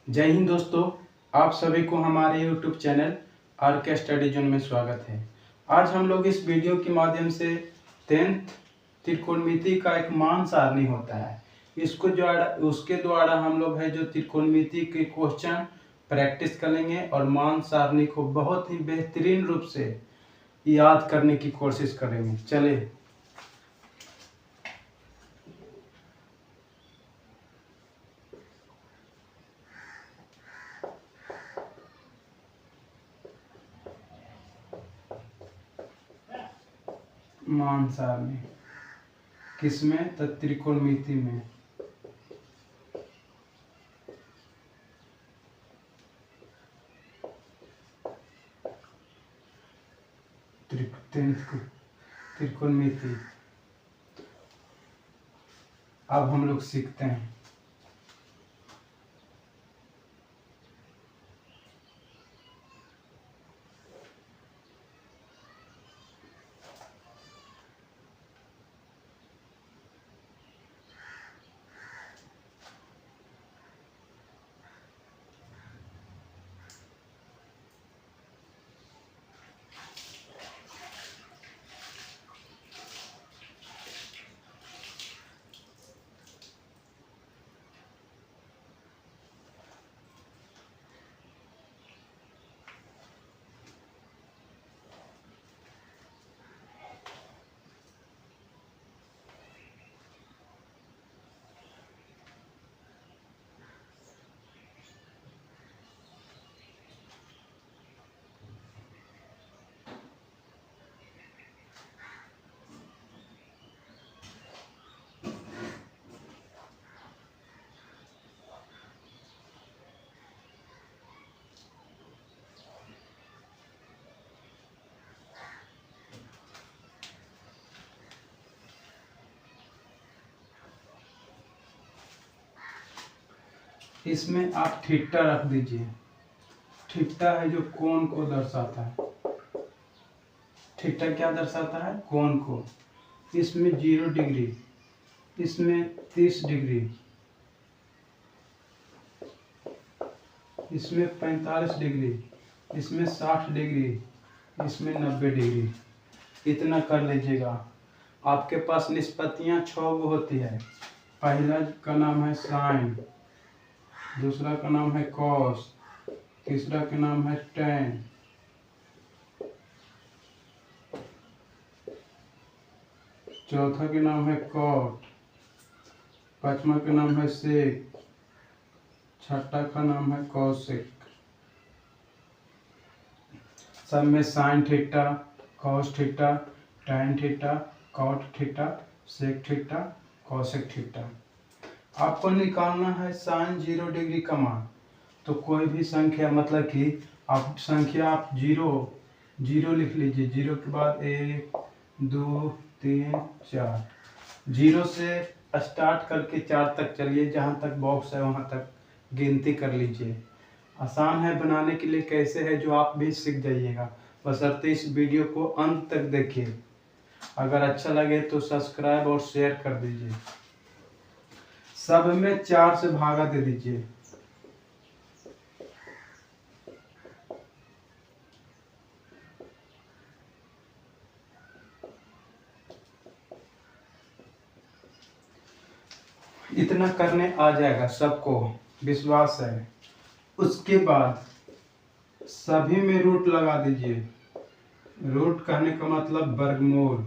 जय हिंद दोस्तों, आप सभी को हमारे YouTube चैनल आर के स्टडी जोन में स्वागत है। आज हम लोग इस वीडियो के माध्यम से 10th त्रिकोणमिति का एक मान सारणी होता है, इसको उसके द्वारा हम लोग है जो त्रिकोणमिति के क्वेश्चन प्रैक्टिस करेंगे और मान सारणी को बहुत ही बेहतरीन रूप से याद करने की कोशिश करेंगे। चले मान सारणी किसमें? तो त्रिकोणमिति में। त्रिकोणमिति अब हम लोग सीखते हैं। इसमें आप थीटा रख दीजिए। थीटा है जो कोण को दर्शाता है। थीटा क्या दर्शाता है? कोण को। इसमें 0 डिग्री, इसमें 30 डिग्री, इसमें 45 डिग्री, इसमें 60 डिग्री, इसमें 90 डिग्री। इतना कर लीजिएगा। आपके पास निष्पत्तियां 6 होती है। पहला का नाम है साइन, दूसरा का नाम है कॉस, तीसरा का नाम है टेन, चौथा का नाम है कॉट, पांचवा का नाम है सेक, छठा का नाम है कॉसेक। सब में sine theta, cos theta, tan theta, cot theta, sec theta, cosec theta. आपको निकालना है साइन 0 डिग्री का मान। तो कोई भी संख्या, मतलब कि आप संख्या जीरो लिख लीजिए। 0 के बाद 1 2 3 4, 0 से स्टार्ट करके 4 तक चलिए। जहाँ तक बॉक्स है वहाँ तक गिनती कर लीजिए। आसान है बनाने के लिए, कैसे है जो आप भी सीख जाइएगा। बशर्ते इस वीडियो को अंत तक देखिए। अगर अच्छा लगे तो सब्सक्राइब और शेयर कर दीजिए। सब में 4 से भागा दे दीजिए। इतना करने आ जाएगा, सबको विश्वास है। उसके बाद सभी में रूट लगा दीजिए। रूट कहने का मतलब वर्गमूल।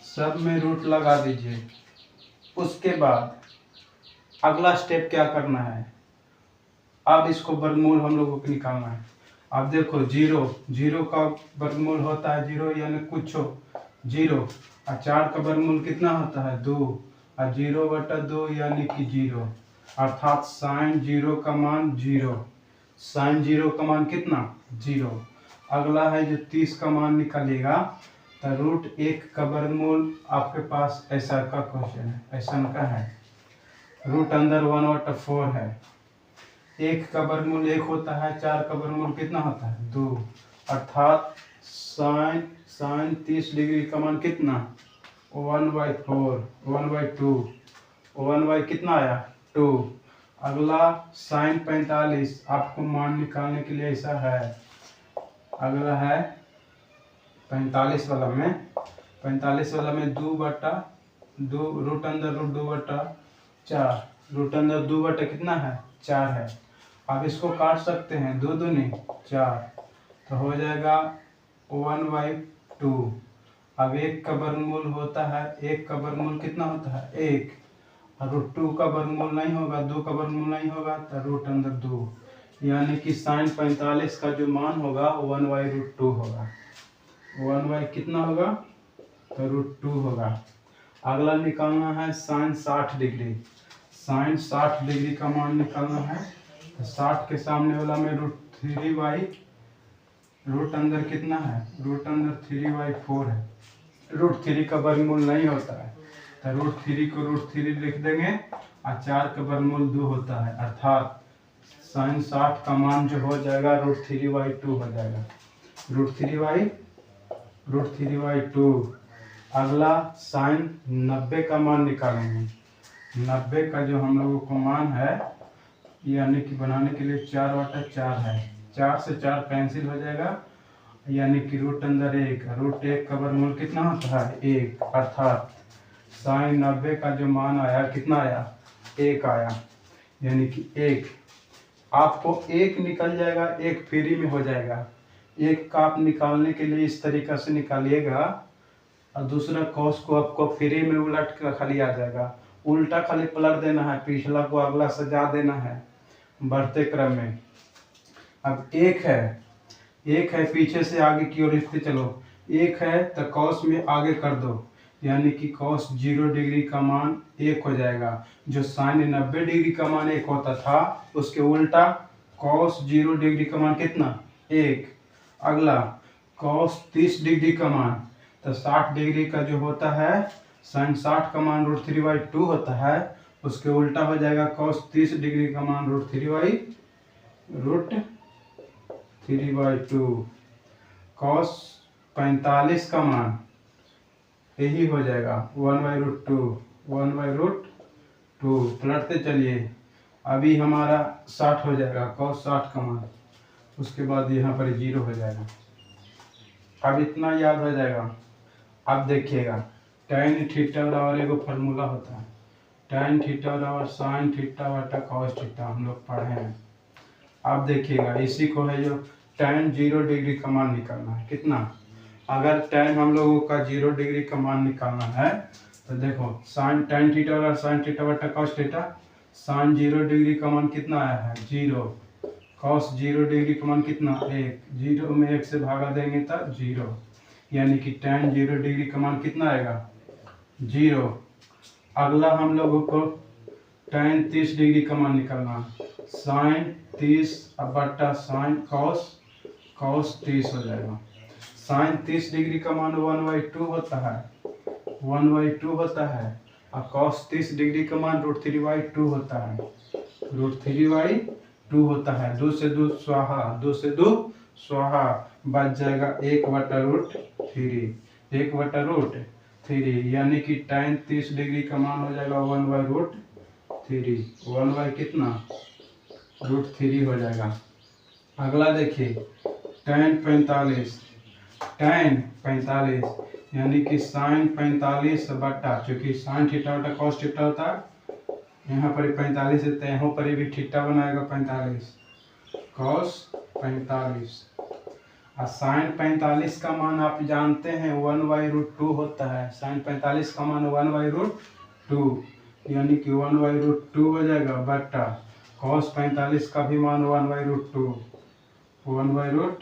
सब में रूट लगा दीजिए। उसके बाद अगला स्टेप क्या करना है? अब इसको वर्गमूल हम लोगों को निकालना है। अब देखो, जीरो का वर्गमूल होता है 0, यानी कुछ 0। और 4 का वर्गमूल कितना होता है? 2। और 0/2 यानी कि 0। अर्थात साइन 0 का मान 0। साइन 0 का मान कितना? 0। अगला है जो 30 का मान निकालिएगा। तो √1 का वर्गमूल आपके पास ऐसा का क्वेश्चन है, ऐसा का है। रूट अंदर 1/4 है। 1 का वर्गमूल 1 होता है, 4 का वर्गमूल कितना होता है? 2। अर्थात साइन 30 डिग्री का मान कितना? 1/4, 1/2। 1/, कितना आया 2। अगला साइन 45, आपको मान निकालने के लिए ऐसा है। अगला है 45 वाला में, 45 वाला में 2/2 रूट अंदर रूट 2/4, रूट अंदर 2/, कितना है 4 है। अब इसको काट सकते हैं, 2 दूनी 4, तो हो जाएगा 1/2। अब 1 का वर्गमूल होता है, 1 का वर्गमूल कितना होता है 1, और रूट 2 का वर्गमूल नहीं होगा, 2 का वर्गमूल नहीं होगा, तो रूट अंदर 2, यानी कि साइन 45 का जो मान होगा 1/√2 होगा। 1/, कितना होगा, तो √2 होगा। अगला निकालना है साइन 60 डिग्री। साइन 60 डिग्री का मान निकालना है, तो 60 के सामने वाला में √3/, रूट अंदर कितना है, रूट अंदर 3/4 है। √3 का वर्गमूल नहीं होता है, तो √3 को √3 लिख देंगे, और 4 का वर्गमूल 2 होता है, अर्थात साइन 60 का मान जो हो जाएगा √3/2 हो जाएगा। √3/2। अगला साइन 90 का मान निकालेंगे। 90 का जो हम लोगों को मान है, यानी कि बनाने के लिए 4/4 है, 4 से 4 कैंसिल हो जाएगा, यानी कि रूट अंदर 1, √1 का वर्गमूल कितना होता है 1, अर्थात साइन 90 का जो मान आया कितना आया 1 आया, यानी कि 1। आपको 1 निकल जाएगा, 1 फ्री में हो जाएगा। 1 का आप निकालने के लिए इस तरीक़ा से निकालिएगा, और दूसरा कॉस को आपको फ्री में उलट कर खाली आ जाएगा। उल्टा खाली पलट देना है, पिछला को अगला सजा देना है बढ़ते क्रम में। अब 1 है पीछे से आगे की ओर लिखते चलो, 1 है तो कॉस में आगे कर दो, यानी कि कॉस 0 डिग्री का मान 1 हो जाएगा। जो साइन 90 डिग्री का मान 1 होता था, उसके उल्टा कॉस 0 डिग्री का मान कितना 1। अगला कॉस 30 डिग्री का मान, तो 60 डिग्री का जो होता है साइन 60 का मान √3/2 होता है, उसके उल्टा हो जाएगा कॉस 30 डिग्री का मान √3/2। कॉस 45 का मान यही हो जाएगा 1/√2। पलटते चलिए, अभी हमारा 60 हो जाएगा, कॉस 60 का मान, उसके बाद यहाँ पर 0 हो जाएगा। अब इतना याद हो जाएगा। अब देखिएगा tan थीटा बराबर एगो फार्मूला होता है, tan थीटा बराबर साइन थीटा बटा कॉस थीटा, हम लोग पढ़े हैं। अब देखिएगा इसी को है जो tan 0 डिग्री का मान निकालना है, कितना, अगर tan हम लोगों का 0 डिग्री का मान निकालना है, तो देखो साइन tan थीटा बराबर साइन थीटा बटा कॉस थीटा, साइन 0 डिग्री का मान कितना आया है 0, कॉस 0 डिग्री का मान कितना 1, 0 में 1 से भागा देंगे तब 0, यानी कि tan 0 डिग्री का मान कितना आएगा 0। अगला हम लोगों को tan 30 डिग्री का मान निकालना, साइन 30 बटा साइन कॉस 30 हो जाएगा। साइन 30 डिग्री का मान 1/2 होता है, 1/2 होता है, और कॉस 30 डिग्री का मान √3/2 होता है, √3/2 होता है। 2 से 2 स्वाहा, 2 से 2 स्वाहा, बच जाएगा 1/√3, 1/√3, यानी कि tan 30 डिग्री का मान हो जाएगा 1/√3, 1 कितना √3 हो जाएगा। अगला देखिए tan 45, यानी कि साइन 45 बटा, चूँकि साइन थीटा बटा कॉस थीटा होता है, यहाँ पर 45 है तो यहाँ पर भी थीटा बनाएगा 45, कॉस 45। और साइन 45 का मान आप जानते हैं 1/√2 होता है, साइन 45 का मान 1/√2, यानी कि 1/√2 हो जाएगा बटा कॉस 45 का भी मान 1/√2, 1/√2,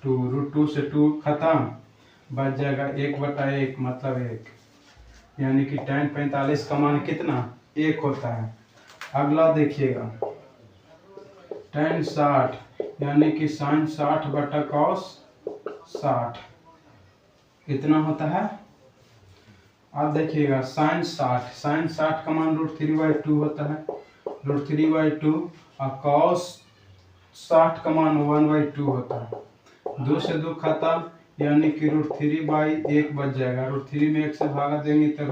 √2 से 2 खत्म, बच जाएगा 1/1, मतलब 1, यानी कि tan 45 का मान कितना 1 होता है। अगला देखिएगा tan 60, यानी कि साइन 60 बटा कॉस 60 कितना होता है। अब देखिएगा साइन 60 का मान √3/2 होता है, √3/2, और कॉस 60 का मान 1/2 होता है। 2 से 2 खत्म, यानी कि √3/1 बच जाएगा, √3 में 1 से भागा देंगे तो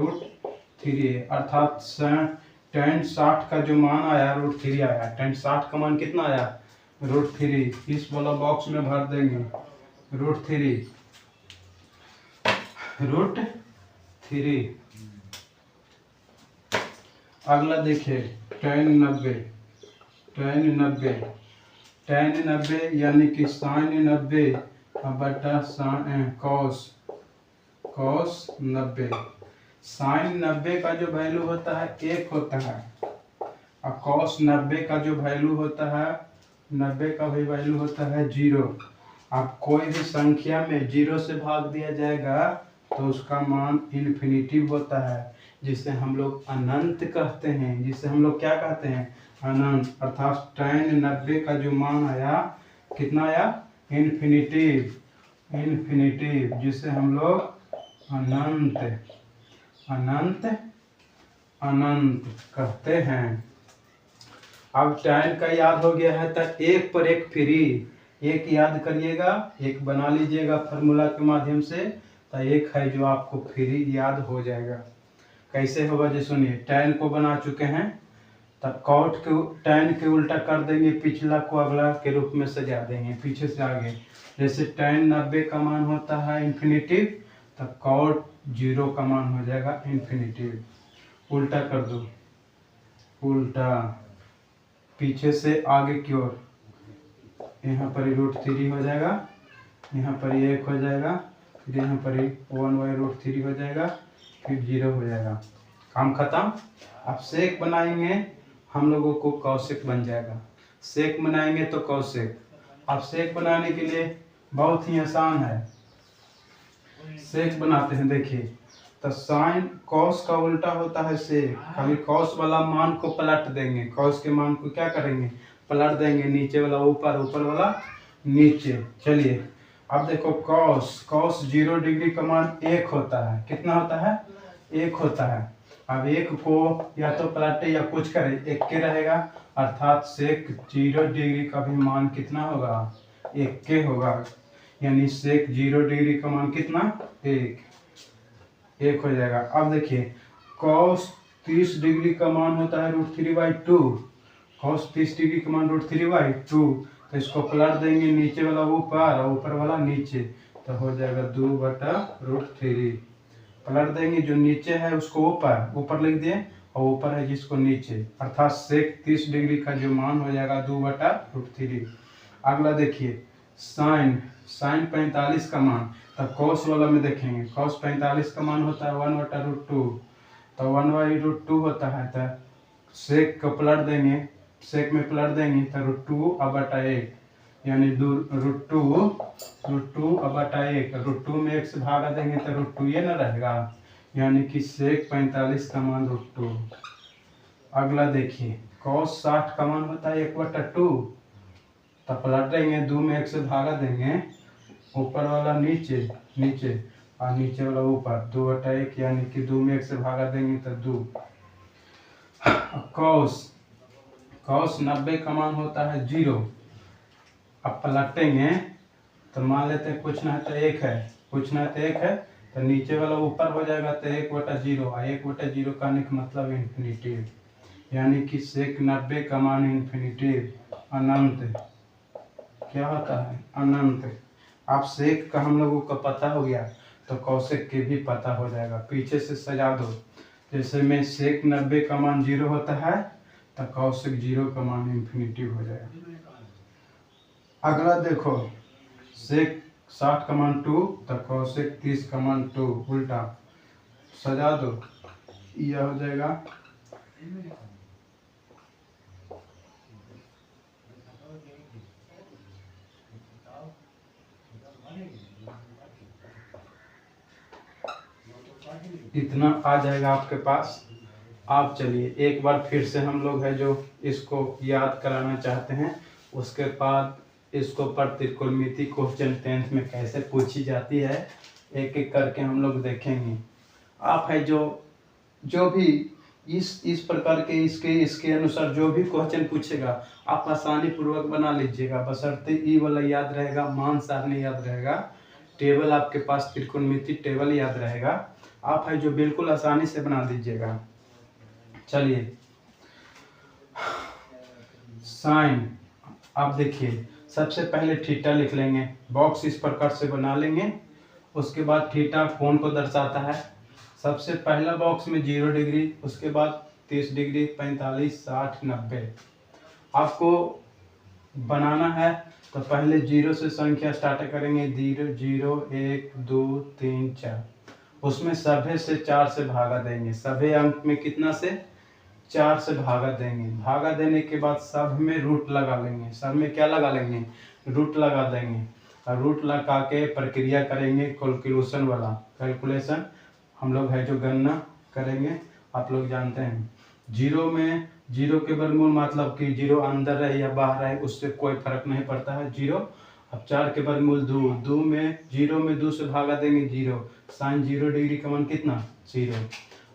3 अर्थात tan 60 का जो मान आया √3 आया। tan 60 का मान कितना आया √3। इस वाला बॉक्स में भर देंगे √3 √3। अगला देखिए tan 90 यानी कि sin 90 बटा cos 90। sin 90 का जो वैल्यू होता है 1 होता है और cos 90 का जो वैल्यू होता है 90 का भी वैल्यू होता है 0। अब कोई भी संख्या में 0 से भाग दिया जाएगा तो उसका मान इन्फिनिटिव होता है, जिसे हम लोग अनंत कहते हैं। जिसे हम लोग क्या कहते हैं अनंत। अर्थात tan 90 का जो मान आया कितना आया इन्फिनिटिव, जिसे हम लोग अनंत कहते हैं। अब tan का याद हो गया है तो 1 पर 1 फ्री। 1 याद करिएगा, 1 बना लीजिएगा फार्मूला के माध्यम से, तो 1 है जो आपको फ्री याद हो जाएगा। कैसे होगा जी सुनिए। tan को बना चुके हैं तब cot को tan के उल्टा कर देंगे, पिछला को अगला के रूप में सजा देंगे पीछे से आगे। जैसे tan 90 का मान होता है इन्फिनिटिव तब cot 0 का मान हो जाएगा इन्फिनिटिव। उल्टा कर दो, उल्टा पीछे से आगे की ओर। यहाँ पर √3 हो जाएगा, यहाँ पर 1 हो जाएगा, फिर यहाँ पर 1/√3 हो जाएगा, फिर 0 हो जाएगा। काम खत्म। अब सेक बनाएंगे हम लोगों को कौशिक बन जाएगा। सेक बनाएंगे तो कौशिक। अब सेक बनाने के लिए बहुत ही आसान है। सेक बनाते हैं देखिए, तो साइन कॉस का उल्टा होता है सेक। खाली कॉस वाला मान को पलट देंगे, कॉस के मान को क्या करेंगे पलट देंगे, नीचे वाला ऊपर, ऊपर वाला नीचे। चलिए अब देखो कॉस 0 डिग्री का मान 1 होता है। कितना होता है 1 होता है। अब 1 को या तो पलटे या कुछ करे, 1 के रहेगा। अर्थात सेक 0 डिग्री का भी मान कितना होगा 1 के होगा। यानी सेक 0 डिग्री का मान कितना 1 हो जाएगा। अब देखिए कॉस 30 डिग्री का मान होता है √3/2। कॉस 30 डिग्री का मान √3/2, तो इसको पलट देंगे, नीचे वाला ऊपर और ऊपर वाला नीचे, तो हो जाएगा 2/√3। पलट देंगे, जो नीचे है उसको ऊपर लिख दिए और ऊपर है जिसको नीचे। अर्थात सेक 30 डिग्री का जो मान हो जाएगा 2/√3। अगला देखिए साइन 45 का मान, तब कॉस वाला में देखेंगे। कॉस 45 का मान होता है 1/√2, तो 1/√2 होता है। तो सेक को पलट देंगे, सेक में पलट देंगे तो √2/1, यानी √2/1। √2 में 1 से भागा देंगे तो √2 ये ना रहेगा, यानी कि सेक 45 का मान √2। अगला देखिए कॉस 60 का मान होता है 1/2, तो पलट देंगे, 2 में 1 से भागा देंगे, ऊपर वाला नीचे और नीचे वाला ऊपर, 2/1, यानी कि 2 में 1 से भागा देंगे तो 2। कॉस 90 का मान होता है 0। अब पलटेंगे तो मान लेते हैं कुछ ना है तो 1 है, कुछ ना तो 1 है, तो नीचे वाला ऊपर हो जाएगा तो 1/0। 1/0 कहने का मतलब इन्फिनिटिव, यानी कि सेक 90 का मान इन्फिनिटिव अनंत। क्या होता है अनंत। आप सेक का हम लोगों को पता हो गया तो कौशिक के भी पता हो जाएगा। पीछे से सजा दो, जैसे में सेक 90 का मान 0 होता है तो कौशिक 0 का मान इन्फिनिटिव हो जाएगा। अगला देखो सेक 60 का मान 2 तो कौशिक 30 का मान 2, उल्टा सजा दो, यह हो जाएगा। इतना आ जाएगा आपके पास। आप चलिए एक बार फिर से हम लोग है जो इसको याद कराना चाहते हैं, उसके बाद इसको पर त्रिकोणमिति क्वेश्चन 10th में कैसे पूछी जाती है एक एक करके हम लोग देखेंगे। आप है जो भी इस प्रकार के इसके अनुसार जो भी क्वेश्चन पूछेगा आप आसानी पूर्वक बना लीजिएगा, बशर्ते ई वाला याद रहेगा, मान सारणी याद रहेगा। टेबल आपके पास त्रिकोणमिति टेबल याद रहेगा, आप है जो बिल्कुल आसानी से बना दीजिएगा। चलिए साइन, आप देखिए सबसे पहले थीटा लिख लेंगे, बॉक्स इस प्रकार से बना लेंगे। उसके बाद थीटा कोण को दर्शाता है। सबसे पहला बॉक्स में 0 डिग्री, उसके बाद 30 डिग्री, 45, 60, 90 आपको बनाना है। तो पहले 0 से संख्या स्टार्ट करेंगे, 0 0 1 2 3 4, उसमें सभे से 4 से भागा देंगे। सभे अंक में कितना से 4 से भागा देंगे। भागा देने के बाद सब में रूट लगा लेंगे। सब में क्या लगा लेंगे, रूट लगा देंगे। और रूट लगा के प्रक्रिया करेंगे कैलकुलेशन वाला। कैलकुलेशन हम लोग है जो गणना करेंगे, आप लोग जानते हैं। 0 में 0 के वर्गमूल मतलब कि 0 अंदर रहे या बाहर रहे उससे कोई फर्क नहीं पड़ता है 0। अब 4 के वर्गमूल 2, 2 में 0 में 2 से भागा देंगे 0। साइन 0 डिग्री का मान कितना 0।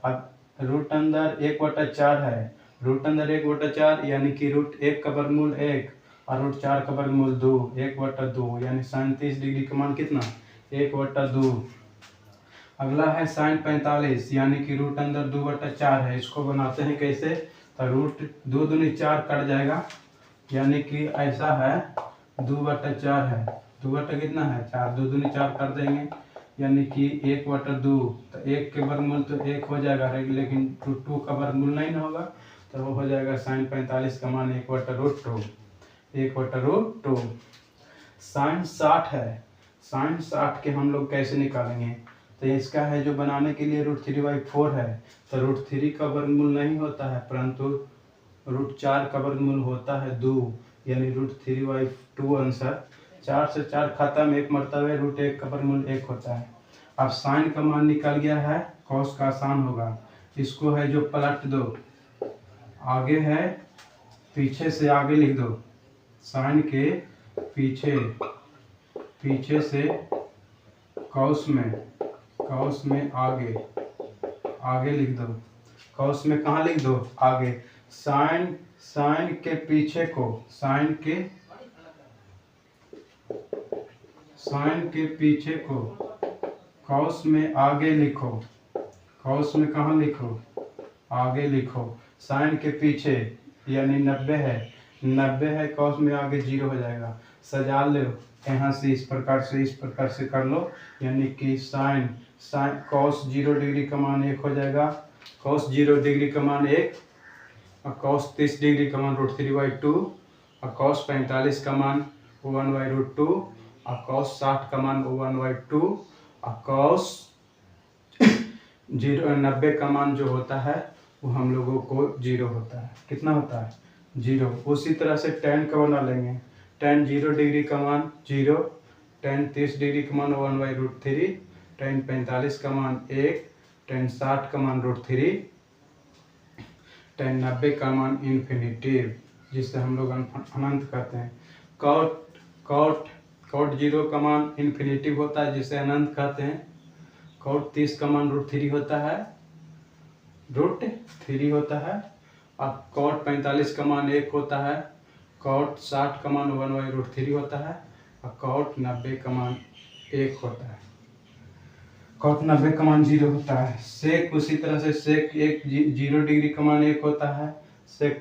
अब रूट अंदर 1/4 है, रूट अंदर 1/4 यानी कि रूट 1 का वर्गमूल 1 और रूट 4 का वर्गमूल 2, 1/2 यानी साइन 30 डिग्री का मान कितना 1/2। अगला है साइन 45 यानी कि रूट अंदर 2/4 है। इसको बनाते हैं कैसे, तो रूट 2 दूनी 4 कट जाएगा, यानी कि ऐसा है 2/4 है, 2 बटा कितना है 4, 2 दूनी 4 कर देंगे यानी कि 1/2। तो 1 के वर्गमूल तो 1 हो जाएगा, लेकिन रूट 2 का वर्गमूल नहीं ना होगा, तो वो हो जाएगा साइन 45 का मान 1/2, 1/2। साइन 60 है, साइन 60 के हम लोग कैसे निकालेंगे, तो इसका है जो बनाने के लिए रूट 3/4 है। तो रूट 3 का वर्गमूल नहीं होता है, परंतु रूट 4 का वर्गमूल होता है 2, यानी रूट 3/2 आंसर। 4 से 4 खत्म, एक मरतबे रूट 1 का वर्गमूल 1 होता है। अब साइन का मान निकल गया है, कॉस का आसान होगा। इसको है जो पलट दो, आगे है पीछे से आगे लिख दो। साइन के पीछे से कॉस में आगे लिख दो। कॉस में कहाँ लिख दो, आगे। साइन के पीछे को कॉस में आगे लिखो। कॉस में कहाँ लिखो, आगे लिखो। साइन के पीछे यानी 90 है, कॉस में आगे 0 हो जाएगा। सजा लो यहाँ से इस प्रकार से कर लो, यानी कि साइन कॉस 0 डिग्री का मान 1 हो जाएगा। कॉस 0 डिग्री का मान 1, और कॉस 30 डिग्री का मान रूट 3/2, और कॉस 45 का मान 1/2, और कॉस 60 का मान 1/2, और कॉस 90 का मान जो होता है वो हम लोगों को 0 होता है। कितना होता है 0। उसी तरह से tan का बना लेंगे। tan 0 डिग्री का मान 0, tan 30 डिग्री का मान 1/3, tan 45 का मान 1, tan 60 का मान √3, tan 90 का मान इन्फिनिटिव, जिससे हम लोग अनंत कहते हैं। cot 0 का मान इन्फिनिटिव होता है, जिसे अनंत कहते हैं। cot 30 का मान √3 होता है, √3 होता है। अब cot 45 का मान 1 होता है, cot 60 का मान 1/3 होता है, और cot 90 का मान 1 होता है। cot 90 का मान 0 होता है। sec उसी तरह से sec 0 डिग्री का मान 1 होता है, sec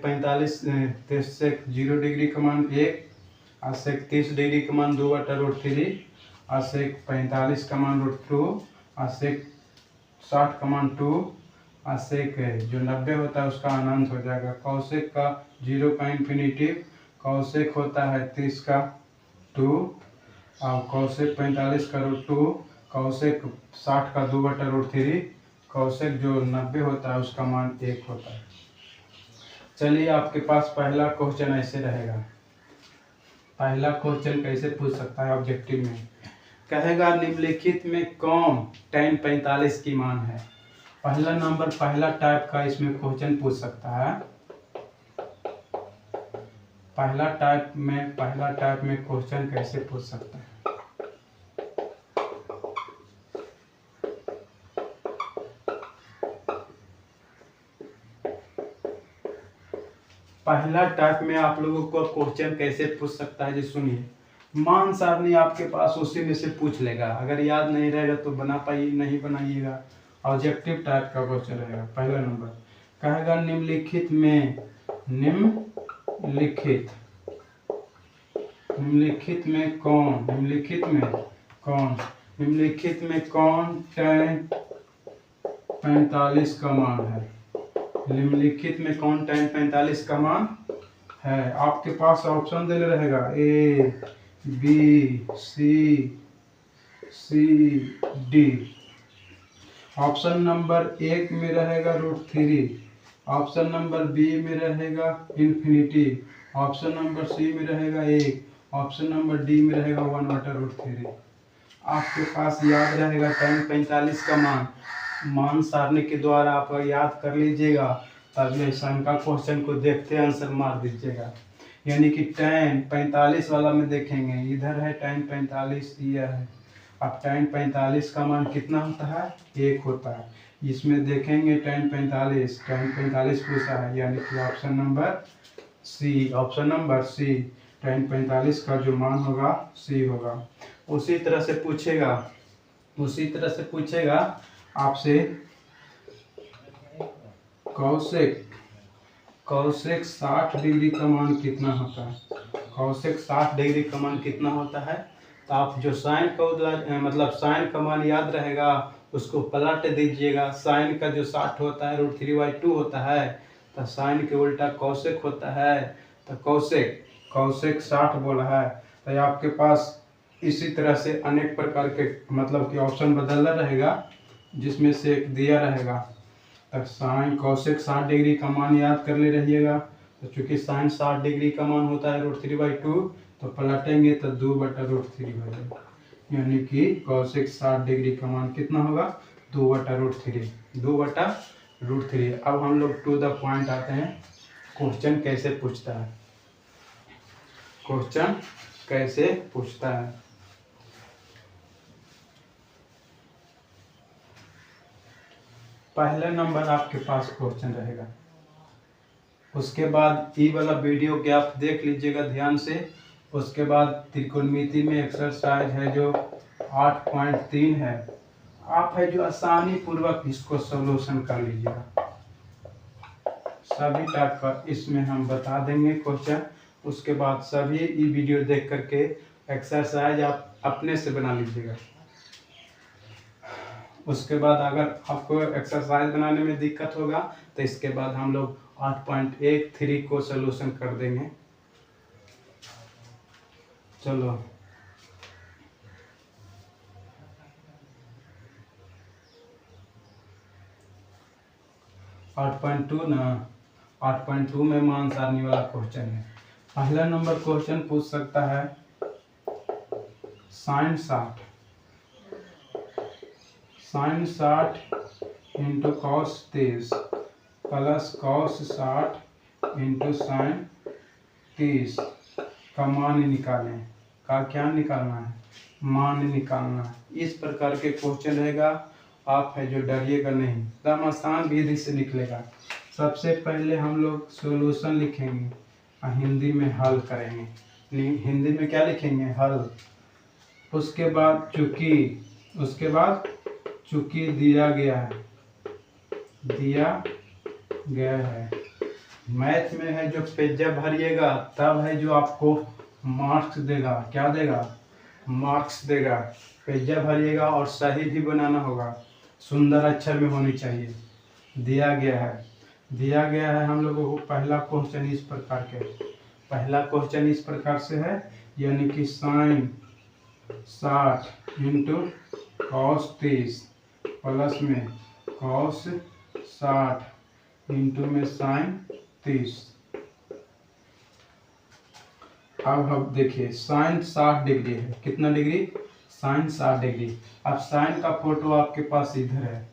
0 डिग्री का मान 1, और sec 30 डिग्री का मान 2/√3, और sec 45 का मान √2, और sec 60 का मान 2, और sec जो 90 होता है उसका अनंत हो जाएगा। cosec का 0 का इन्फिनिटिव, cosec होता है 30 का 2, और cosec 45 का √2, cosec 60 का 2/√3, cosec जो 90 होता है उसका मान 1 होता है। चलिए आपके पास पहला क्वेश्चन ऐसे रहेगा। पहला क्वेश्चन कैसे पूछ सकता है ऑब्जेक्टिव में, कहेगा निम्नलिखित में कौन tan 45 की मान है। पहला नंबर पहला टाइप का इसमें क्वेश्चन पूछ सकता है। पहला टाइप में क्वेश्चन कैसे पूछ सकता है। पहला टाइप में आप लोगों को क्वेश्चन कैसे पूछ सकता है जी, सुनिए। मान सारणी आपके पास उसी में से पूछ लेगा, अगर याद नहीं रहेगा तो नहीं बनाइएगा। ऑब्जेक्टिव टाइप का क्वेश्चन रहेगा। पहला नंबर कहेगा निम्नलिखित में कौन tan 45 का मान है? निम्नलिखित में कौन tan 45 का मान है? आपके पास ऑप्शन दे रहेगा A B C D। Option number 1 में रहेगा √3, ऑप्शन नंबर बी में रहेगा इन्फिनिटी, ऑप्शन नंबर सी में रहेगा 1, ऑप्शन नंबर डी में रहेगा 1/√3। आपके पास याद रहेगा tan 45 का मान सारणी के द्वारा आप याद कर लीजिएगा, तब ऐसा का क्वेश्चन को देखते आंसर मार दीजिएगा। यानी कि tan 45 वाला में देखेंगे, इधर है tan 45, यह है। अब tan 45 का मान कितना होता है? 1 होता है। इसमें देखेंगे tan 45 पूछा है, यानी कि ऑप्शन नंबर सी tan 45 का जो मान होगा सी होगा। उसी तरह से पूछेगा आपसे कौशिक 60 डिग्री का मान कितना होता है? कौशिक 60 डिग्री का मान कितना होता है? तो आप जो साइन का मान याद रहेगा उसको पलट दीजिएगा। साइन का जो 60 होता है √3/2 होता है, तो साइन के उल्टा कौशिक होता है, तो कौशिक 60 बोला है। तो आपके पास इसी तरह से अनेक प्रकार के कि ऑप्शन बदलना रहेगा, जिसमें से एक दिया रहेगा। तो साइन कौशिक 60 डिग्री का मान याद कर ले रहिएगा। तो चूंकि साइन 60 डिग्री का मान होता है √3/2, तो पलटेंगे तो 2/√3 हो जाएगा। यानी कि कौशिक 60 डिग्री का मान कितना होगा? 2/√3। अब हम लोग टू द पॉइंट आते हैं, क्वेश्चन कैसे पूछता है। पहले नंबर आपके पास क्वेश्चन रहेगा, उसके बाद ई वाला वीडियो के आप देख लीजिएगा ध्यान से। उसके बाद त्रिकोणमिति में एक्सरसाइज है जो 8.3 है, आप है जो आसानी पूर्वक इसको सॉल्यूशन कर लीजिएगा। सभी टाइप का इसमें हम बता देंगे क्वेश्चन। उसके बाद सभी ई वीडियो देख करके एक्सरसाइज आप अपने से बना लीजिएगा। उसके बाद अगर आपको एक्सरसाइज बनाने में दिक्कत होगा तो इसके बाद हम लोग 8.13 को सॉल्यूशन कर देंगे। चलो 8.2 ना, 8.2 में मान सारणी वाला क्वेश्चन है। पहला नंबर क्वेश्चन पूछ सकता है sin 60 into cos 30 plus cos 60 into sin 30 का मान निकालें। क्या निकालना है? मान निकालना है। इस प्रकार के क्वेश्चन रहेगा, आप है जो डरिएगा नहीं, एकदम आसान विधि से निकलेगा। सबसे पहले हम लोग सॉल्यूशन लिखेंगे और हिंदी में हल करेंगे। हिंदी में क्या लिखेंगे? हल। उसके बाद चूंकि दिया गया है। मैथ में है जो पेजा भरिएगा तब है जो आपको मार्क्स देगा। क्या देगा? मार्क्स देगा। पेजा भरिएगा और सही भी बनाना होगा, सुंदर अक्षर में होनी चाहिए। दिया गया है हम लोगों को पहला क्वेश्चन इस प्रकार से है, यानी कि sin 60 इंटू cos 30 प्लस में cos 60 इंटू में sin 30। अब हम देखिए sin 60 डिग्री है। कितना डिग्री? sin 60 degree. अब sin का फोटो आपके पास इधर है,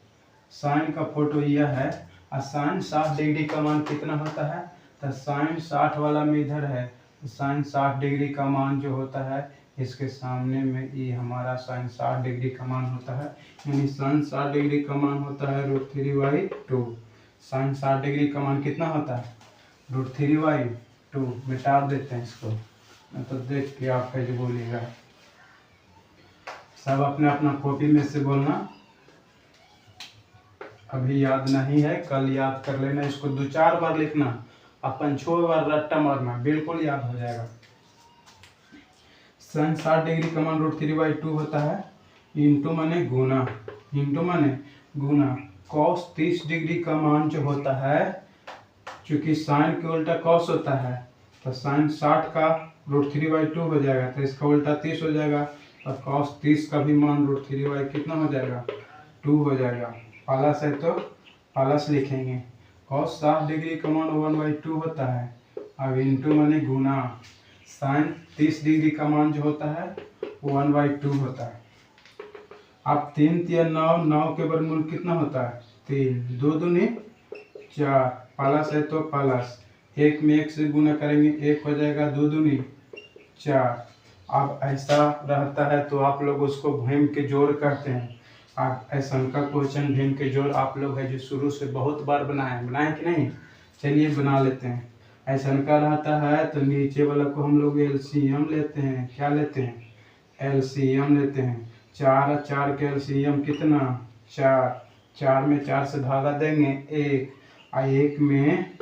sin का फोटो यह है। और sin 60 डिग्री का मान कितना होता है? तो sin 60 वाला में इधर है, sin 60 डिग्री का मान जो होता है इसके सामने में ये हमारा sin 60 डिग्री का मान होता है, यानी sin 60 डिग्री का मान होता है √3/2। sin 60 डिग्री का मान कितना होता है? √3/2। मिटा देते हैं इसको। तो देख के आप कैसे बोलिएगा। सब अपने अपना कॉपी में से बोलना। अभी याद नहीं है, कल याद कर लेना। इसको 2-4 बार लिखना, अपन 6 बार रट्टा मारना, बिल्कुल याद हो जाएगा। sin 60 डिग्री का मान √3/2 होता है। इंटू माने गुना, इंटू माने गुना। cos 30 डिग्री का मान जो होता है, चूंकि साइन के उल्टा cos होता है, तो sin 60 का √3/2 हो जाएगा, तो इसका उल्टा 30 हो जाएगा। और cos 30 का भी मान √3 कितना हो जाएगा, 2 हो जाएगा। प्लस है तो प्लस लिखेंगे। cos 60 डिग्री का मान 1/2 होता है। अब इंटू माने गुना, sin 30 डिग्री का मान जो होता है 1/2 होता है। अब 3 3 9, 9 के वर्गमूल कितना होता है 3, 2 दूनी 4, प्लस है तो प्लस, 1 में 1 से गुना करेंगे 1 हो जाएगा, 2 दूनी 4। अब ऐसा रहता है तो आप लोग उसको भीम के जोड़ कहते हैं। आप ऐसा का क्वेश्चन भीम के जोड़ आप लोग है जो शुरू से बहुत बार बनाए कि नहीं, चलिए बना लेते हैं। ऐसा का रहता है तो नीचे वाला को हम लोग एलसीएम लेते हैं। क्या लेते हैं, एलसीएम लेते हैं। 4 और 4 के एलसीएम कितना 4, 4 में 4 से भागा देंगे 1, और 1 में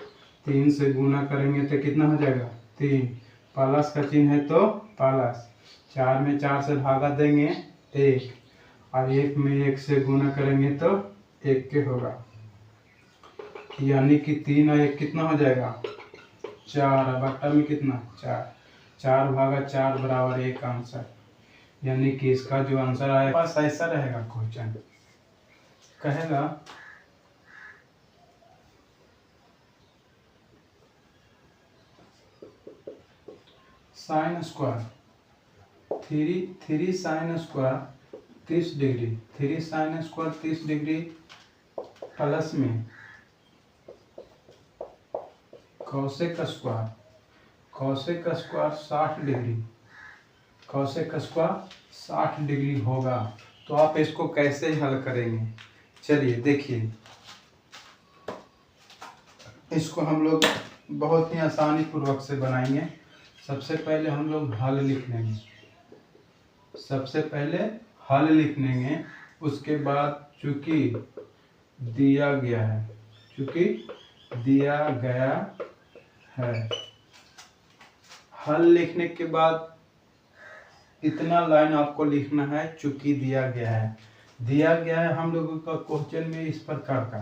3 से गुना करेंगे तो कितना हो जाएगा 3, प्लस का चिन्ह है तो प्लस, 4 में 4 से भागा देंगे 1, और 1 में 1 से गुना करेंगे तो 1 के होगा, यानी कि 3 और 1 कितना हो जाएगा 4, और बट्टा में कितना 4, 4 भागा 4 बराबर 1 आंसर। यानी कि इसका जो आंसर आएगा बस ऐसा रहेगा। क्वेश्चन कहेगा sine square 3 sine square 30 degree, 3 sine square 30 degree plus में cosec square 60 degree, cosec square 60 degree होगा। तो आप इसको कैसे हल करेंगे, चलिए देखिए। इसको हम लोग बहुत ही आसानी पूर्वक से बनाएंगे। सबसे पहले हम लोग हल लिख लेंगे, सबसे पहले हल लिख लेंगे। उसके बाद चूंकि दिया गया है, चूंकि दिया गया है, हल लिखने के बाद इतना लाइन आपको लिखना है, चूंकि दिया गया है। दिया गया है हम लोगों का क्वेश्चन में इस प्रकार का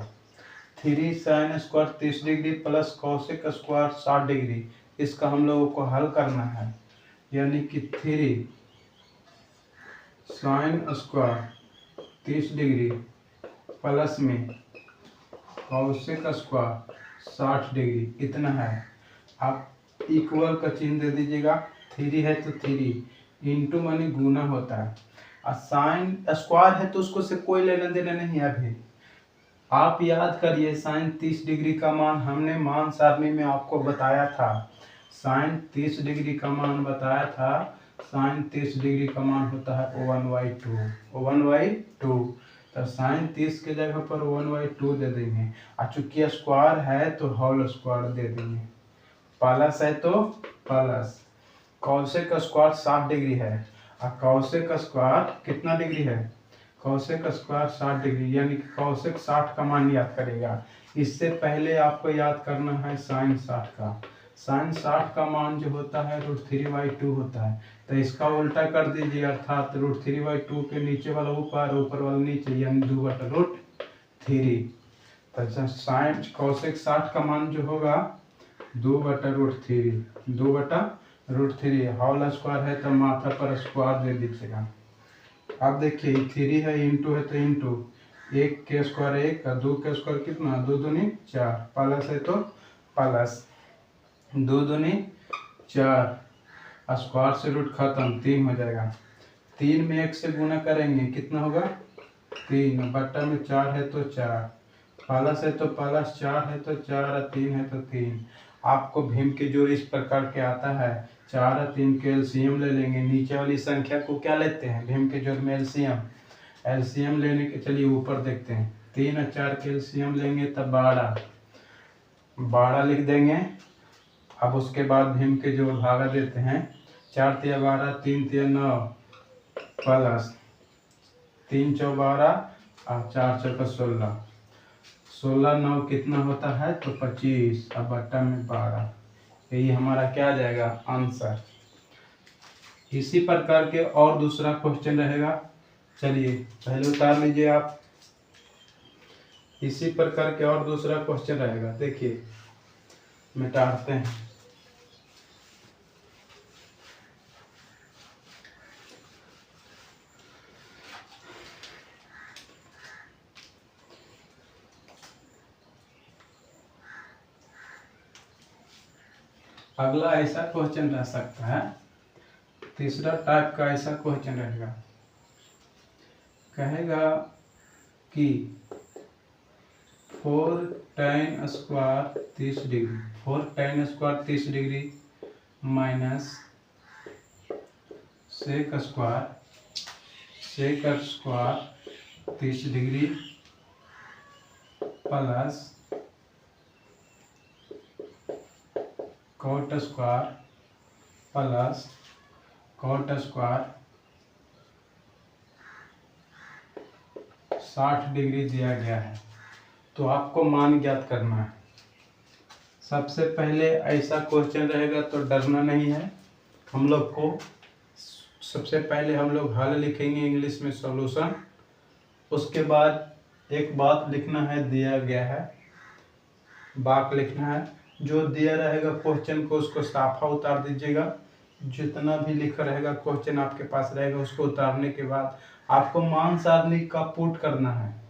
3 sine square 30 degree plus cosec square 60 degree, इसका हम लोगों को हल करना है। यानी कि 3 साइन स्क्वायर 30 डिग्री प्लस में कोसेक स्क्वायर 60 डिग्री इतना है। आप इक्वल का चिन्ह दे दीजिएगा। 3 है तो 3, इंटू मानी गुना होता है, और साइन स्क्वायर है तो उसको से कोई लेना देना नहीं है। अभी आप याद करिए, साइन 30 डिग्री का मान हमने मान सारणी में आपको बताया था। साइन 30 डिग्री का मान बताया था। साइन 30 डिग्री का मान होता है 1/2। तो साइन 30 के जगह पर 1/2 दे देंगे, और चूंकि स्क्वायर है तो होल स्क्वायर दे देंगे। प्लस है तो प्लस, कोसेक स्क्वायर 60 डिग्री है, और कोसेक स्क्वायर कितना डिग्री है, कोसेक स्क्वायर 60 डिग्री, यानी कि कोसेक 60 का मान याद करेगा। इससे पहले आपको याद करना है साइन 60 का। साइन 60 का मान जो होता है √3/2 होता है। तो इसका उल्टा कर दीजिए, अर्थात √3/2 के नीचे वाला ऊपर, ऊपर वाला नीचे, यानी 2/√3। तो साइन कोसेक 60 का मान जो होगा 2/√3, 2/√3। होल स्क्वायर है तो माथा पर स्क्वायर दे दीजिएगा। अब देखिए 3 है, इंटू है तो इंटू, 1 के स्क्वायर 1, 2 के स्क्वायर कितना 2 दूनी 4, प्लस है तो प्लस, 2 दूनी 4, स्क्वायर से रूट खत्म, 3 हो जाएगा। 3 में 1 से गुना करेंगे कितना होगा 3, बट्टा में 4 है तो 4, प्लस है तो प्लस, 4 है तो 4, और 3 है तो 3। आपको भीम के जोड़ इस प्रकार के आता है। 4 और 3 के एलसीएम ले लेंगे। नीचे वाली संख्या को क्या लेते हैं भीम के जोड़ में एलसीएम। एलसीएम लेने के चलिए ऊपर देखते हैं। 3 और 4 के एलसीएम लेंगे तब 12 लिख देंगे। अब उसके बाद भीम के जोड़ भागा देते हैं। 4 तिया 12, 3 तिया 9 प्लस 3 चौ 12 और 4 चौका 16। 16 9 कितना होता है तो 25 और बट्टा में 12। यही हमारा क्या आ जाएगा आंसर। इसी प्रकार के और दूसरा क्वेश्चन रहेगा, चलिए पहले उतार लीजिए आप। इसी प्रकार के और दूसरा क्वेश्चन रहेगा, देखिए मिटाते हैं। अगला ऐसा क्वेश्चन रह सकता है, तीसरा टाइप का ऐसा क्वेश्चन रहेगा, कहेगा कि 4 tan square 30 degree, 4 tan square 30 degree minus sec square 30 degree plus cot square plus cot square 60 degree दिया गया है। तो आपको मान ज्ञात करना है। सबसे पहले ऐसा क्वेश्चन रहेगा तो डरना नहीं है हम लोग को। सबसे पहले हम लोग हल लिखेंगे इंग्लिश में सॉल्यूशन, उसके बाद एक बात लिखना है, दिया गया है बात लिखना है। जो दिया रहेगा क्वेश्चन को उसको साफा उतार दीजिएगा। जितना भी लिखा रहेगा क्वेश्चन आपके पास रहेगा उसको उतारने के बाद आपको मान सारणी का पुट करना है।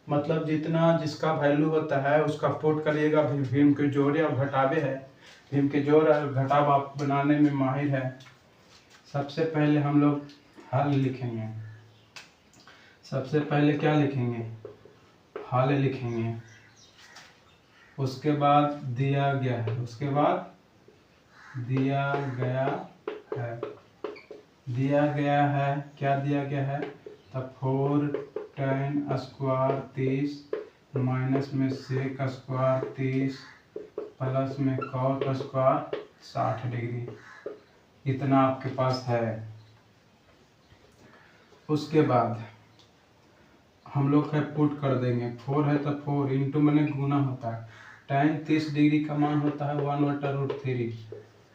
मतलब जितना जिसका वैल्यू होता है उसका पुट करिएगा। भीम के जोड़े और घटावे है, भीम के जोड़ और घटाव आप बनाने में माहिर है। सबसे पहले हम लोग हल लिखेंगे। सबसे पहले क्या लिखेंगे, हल लिखेंगे। उसके बाद दिया गया है, उसके बाद दिया गया है, दिया गया है क्या दिया गया है, तब 4 tan स्क्वायर 30 माइनस में सेक स्क्वायर 30 प्लस में कॉट स्क्वायर 60 डिग्री, इतना आपके पास है। उसके बाद हम लोग है पुट कर देंगे। 4 है तो 4 इंटू मैंने गुना होता है। tan 30 डिग्री का मान होता है 1/√3।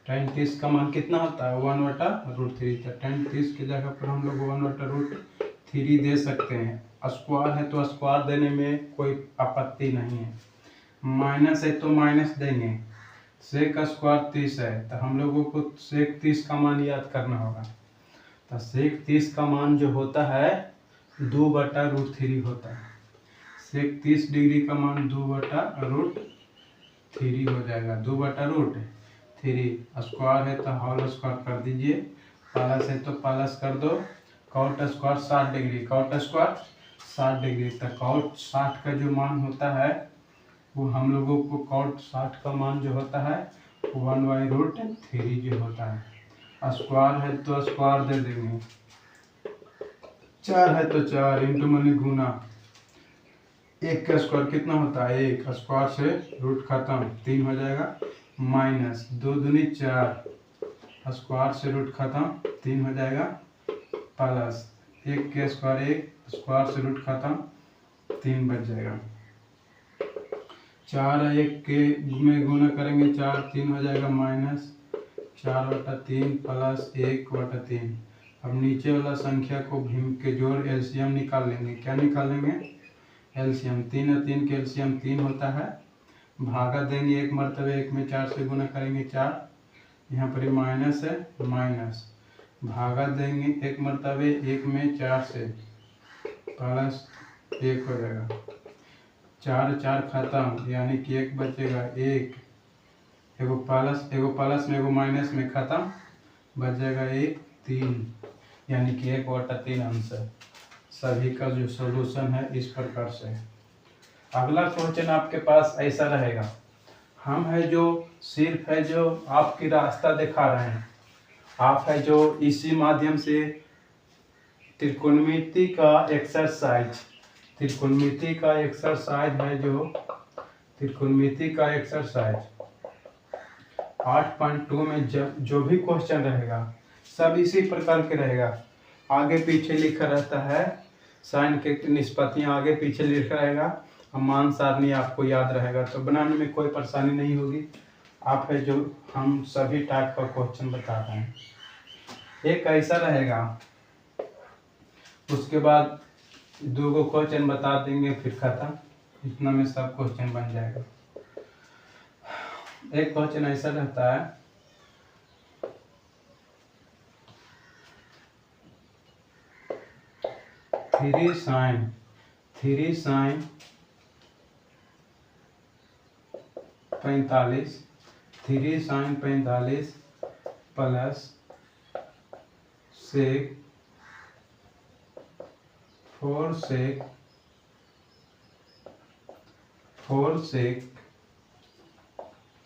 tan 30 का मान कितना होता है 1/√3। तो tan 30 की जगह पर हम लोग 1/√3 दे सकते हैं। स्क्वायर है तो स्क्वायर देने में कोई आपत्ति नहीं है। माइनस है तो माइनस देंगे। सेक स्क्वायर 30 है तो हम लोगों को सेक 30 का मान याद करना होगा। तो सेक 30 का मान जो होता है 2/√3 होता है। सेक 30 डिग्री का मान 2/√3 हो जाएगा। 2/√3 स्क्वायर है तो होल स्क्वायर कर दीजिए, प्लस है तो प्लस कर दो। Cot square 60 degree, cot square 60 degree. तो कॉट 60 का जो मान होता है वो हम लोगों को कॉट 60 का मान जो होता है 1/√3 जो होता है। स्क्वायर है तो स्क्वायर दे देंगे। 4 है तो 4 इंटू मैंने गुना। 1 का स्क्वायर कितना होता है 1, स्क्वायर से रूट खत्म 3 हो जाएगा। माइनस 2 दूनी 4, स्क्वायर से रूट खत्म 3 हो जाएगा। प्लस 1 के स्क्वायर 1, स्क्वायर से रूट खत्म 3 बच जाएगा। 4 1 के में गुना करेंगे 4 3 हो जाएगा। Minus 4/3 plus 1/3। अब नीचे वाला संख्या को भीम के जोड़ एलसीएम निकाल लेंगे। क्या निकालेंगे एलसीएम। 3 और 3 के एलसीएम 3 होता है। भागा देंगे एक मरतबे 1 में 4 से गुना करेंगे 4, यहाँ पर माइनस है माइनस। भागा देंगे एक मरतबे 1 में 4 से, प्लस 1 हो जाएगा। 4 4 खत्म यानी कि 1 बचेगा। 1 एगो प्लस में एगो माइनस में खत्म, बच जाएगा 1 3 यानी कि 1/3 आंसर। सभी का जो सॉल्यूशन है इस प्रकार से। अगला क्वेश्चन आपके पास ऐसा रहेगा, हम है जो सिर्फ है जो आपकी रास्ता दिखा रहे हैं, आप है जो इसी माध्यम से त्रिकोणमिति का एक्सरसाइज है, जो त्रिकोणमिति का एक्सरसाइज 8.2 में जो भी क्वेश्चन रहेगा सब इसी प्रकार के रहेगा। आगे पीछे लिखा रहता है, साइन के निष्पत्तियाँ आगे पीछे लिखा रहेगा और मान सारणी आपको याद रहेगा, तो बनाने में कोई परेशानी नहीं होगी। आप है जो हम सभी टाइप का क्वेश्चन बता रहे हैं। एक ऐसा रहेगा, उसके बाद 2 क्वेश्चन बता देंगे, फिर खत्म। इतना में सब क्वेश्चन बन जाएगा। एक क्वेश्चन ऐसा रहता है, थ्री साइन 45 प्लस सेक 4 सेक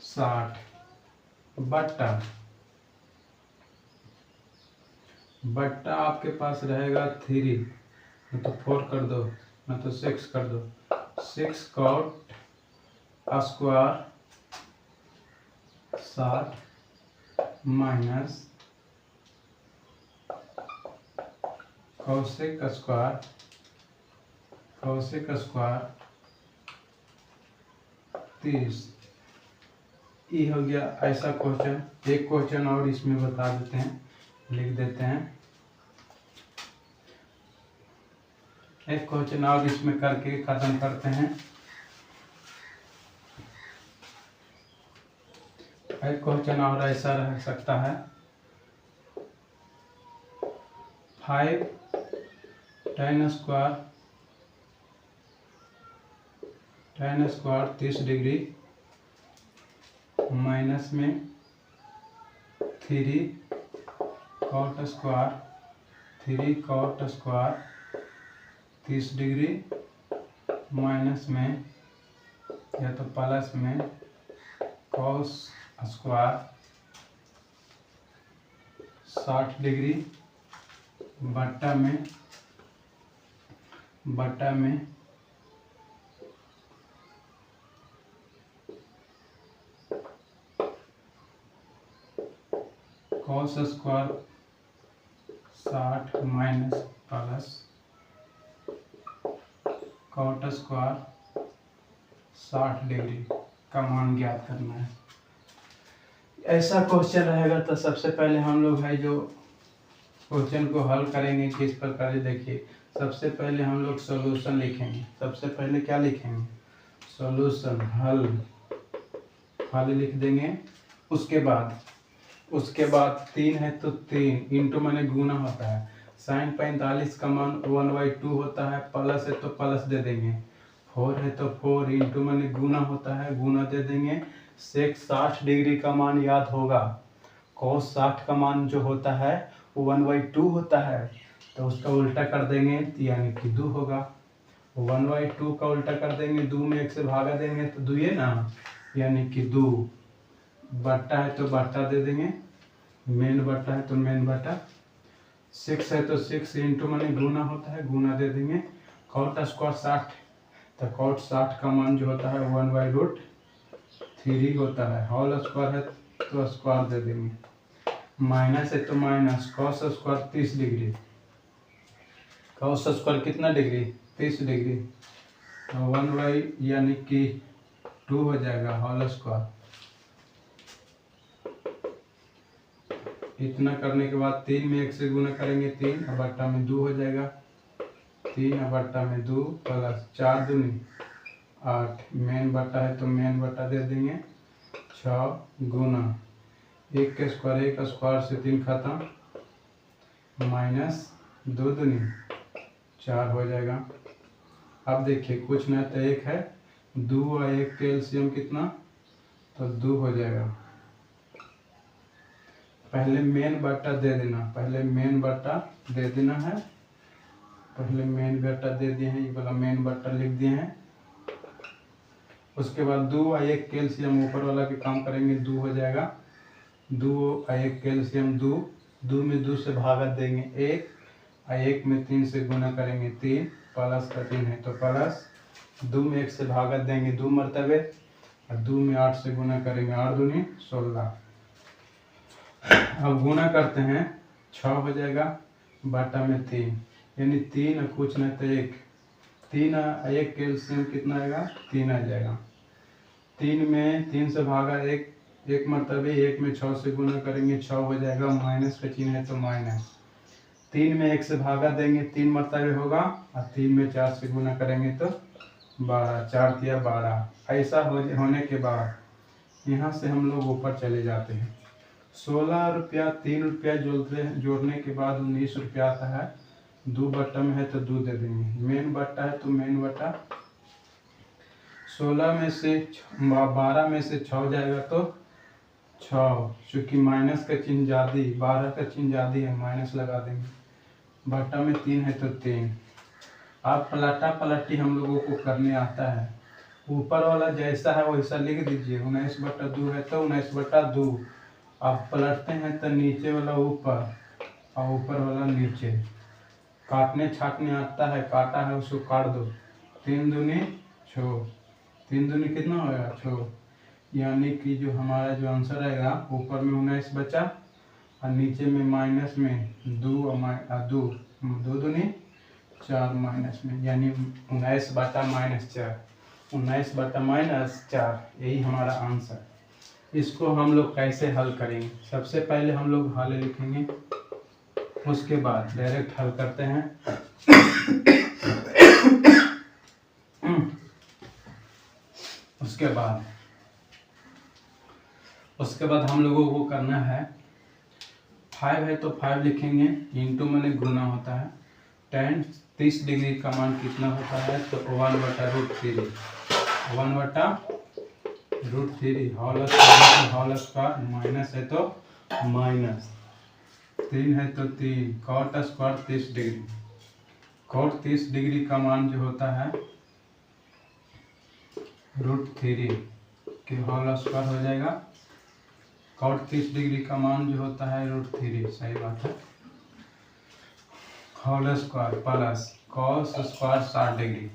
60 बट्टा आपके पास रहेगा 3, न तो 4 कर दो, न तो 6 कर दो। 6 cot square 60 minus cosec square 30। ये हो गया ऐसा क्वेश्चन। एक क्वेश्चन और इसमें बता देते हैं, लिख देते हैं। एक क्वेश्चन और इसमें करके खत्म करते हैं। एक क्वेश्चन और ऐसा रह सकता है, 5 tan स्क्वायर 30 डिग्री माइनस में 3 cot स्क्वायर 30 डिग्री माइनस में या तो प्लस में cos स्क्वायर 60 डिग्री बट्टा में cos square 60 minus plus cot square 60 degree का मान ज्ञात करना है। ऐसा क्वेश्चन रहेगा तो सबसे पहले हम लोग है जो क्वेश्चन को हल करेंगे किस प्रकार। देखिए, सबसे पहले हम लोग सॉल्यूशन लिखेंगे। सबसे पहले क्या लिखेंगे? सॉल्यूशन, हल लिख देंगे। उसके बाद 3 है तो 3 इंटू मैंने गुना होता है। साइन 45 का मान 1/2 होता है, प्लस है तो प्लस दे देंगे। 4 है तो 4 इंटू मैंने गुना होता है, गुना दे देंगे। सेक 60 डिग्री का मान याद होगा। cos 60 का मान जो होता है वो 1/2 होता है, तो उसका उल्टा कर देंगे यानी कि 2 होगा। 1/2 का उल्टा कर देंगे, 2 में 1 से भागा देंगे तो 2 है ना, यानी कि 2। बट्टा है तो बट्टा दे देंगे, मेन बट्टा है तो मेन बट्टा। 6 है तो 6 इंटू मैंने गुना होता है, गुना दे देंगे। cot स्क्वायर 60, तो cot 60 का मान जो होता है 1/√3 होता है। होल स्क्वायर है तो स्क्वायर दे देंगे। माइनस है तो minus cos square 30 degree. cos square कितना डिग्री? 30 डिग्री। 1 यानी कि 2 हो जाएगा होल स्क्वायर। इतना करने के बाद 3 में 1 से गुना करेंगे, 3 और बट्टा में 2 हो जाएगा। 3 और बट्टा में 2 प्लस 4 दूनी 8। मेन बट्टा है तो मेन बट्टा दे देंगे। 6 गुना 1 के स्क्वायर, 1 स्क्वायर से 3 खत्म, माइनस 2 दूनी 4 हो जाएगा। अब देखिए कुछ नहीं तो 1 है, 2 और 1 के एलसीएम कितना, तो 2 हो जाएगा। पहले मेन बट्टा दे देना, पहले मेन बट्टा दे देना है। पहले मेन बट्टा दे दिए हैं, ये वाला मेन बट्टा लिख दिए हैं। उसके बाद 2 और 1 के एलसीएम ऊपर वाला के काम करेंगे, 2 हो जाएगा। 2 और 1 के एलसीएम 2, 2 में 2 से भागा देंगे 1 और 1 में 3 से गुना करेंगे 3, प्लस का 3 है तो प्लस। 2 में 1 से भागा देंगे 2 मरतबे और 2 में 8 से गुना करेंगे 8 दूनी 16। अब गुना करते हैं 6 हो जाएगा बटा में 3, यानी 3 कुछ नहीं तो 1, 3 1 के एलसीएम कितना आएगा 3 आ जाएगा। 3 में 3 से भागा 1, 1 मरतबे 1 में 6 से गुना करेंगे 6 हो जाएगा, माइनस का चिन्ह है तो माइनस। 3 में 1 से भागा देंगे 3 मरतबे होगा, और 3 में 4 से गुना करेंगे तो 12, 4 किया 12। ऐसा होने के बाद यहाँ से हम लोग ऊपर चले जाते हैं। 16 रुपया 3 रुपया जोड़ने के बाद 19 रुपया आता है। 2 बट्टा में है तो 2 दे देंगे, मेन बट्टा है तो मेन बट्टा। 16 में से 12 में से 6 जाएगा तो 6, चूँकि माइनस का चिन्ह ज़्यादा, 12 का चिन्ह ज़्यादा है, माइनस लगा देंगे। बट्टा में 3 है तो 3। आप पलटा पलटी हम लोगों को करने आता है, ऊपर वाला जैसा है वैसा लिख दीजिए। 19/2 है तो 19/2। आप पलटते हैं तो नीचे वाला ऊपर और ऊपर वाला नीचे। काटने छाटने आता है, काटा है उसको काट दो। 3 दूनी 6, 3 दूनी कितना होगा 6, यानी कि जो हमारा जो आंसर आएगा ऊपर में 19 बचा और नीचे में माइनस में 2 और 2 दूनी 4 माइनस में, यानी 19 बटा -4, 19 बटा -4, यही हमारा आंसर। इसको हम लोग कैसे हल करेंगे? सबसे पहले हम लोग हल लिखेंगे, उसके बाद डायरेक्ट हल करते हैं। उसके बाद हम लोगों को करना है 5 है तो 5 लिखेंगे, इंटू मैंने गुना होता है। tan 30 डिग्री का मान कितना होता है तो 1/√3, 1/√3 होल स्क्वायर, माइनस है तो माइनस, 3 है तो 3, cot square 30 degree. cot 30 degree का मान जो होता है √3 के होल स्क्वायर हो जाएगा। cot 30 डिग्री का मान जो होता है √3, सही बात है, whole square plus cos square 60 degree,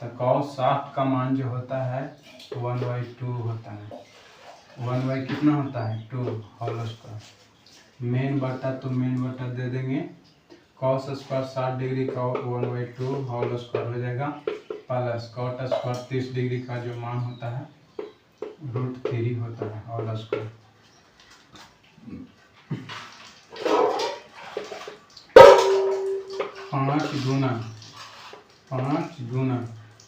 तो cos 60 का मान जो होता है 1/2 होता है। 1/ कितना होता है 2 होल स्क्वायर। मेन बटा तो मेन बटा दे देंगे, cos स्क्वायर 60 डिग्री का 1/2 होल स्क्वायर हो जाएगा, प्लस cot स्क्वायर 30 डिग्री का जो मान होता है √3 होता है होल स्क्वायर। 5 गुना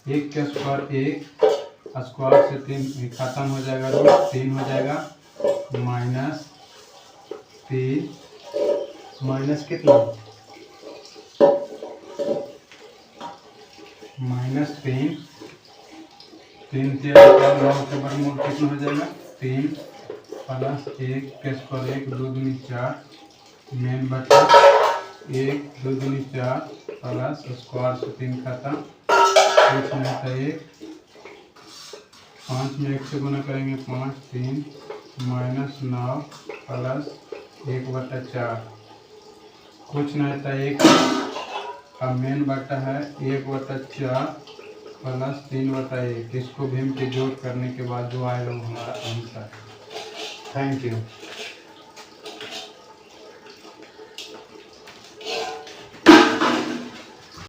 1 के स्क्वायर 1, स्क्वायर से 3 खत्म हो जाएगा, √3 हो जाएगा, -3 माइनस कितना -3, 3 के वर्गमूल कितना हो जाएगा 3, प्लस 1 के स्क्वायर 1, 2 दूनी 4, मेन बटा 1, 2 दूनी 4, प्लस स्क्वायर से 3 खत्म, कुछ नहीं था 1, 5 में 1 से गुना करेंगे 5, 3 -9 प्लस 1/4, कुछ नहीं था 1, अब मेन बटा है 1/4 प्लस 3/1। इसको भी हम जोड़ करने के बाद जो आएगा वो हमारा आंसर है। Thank you.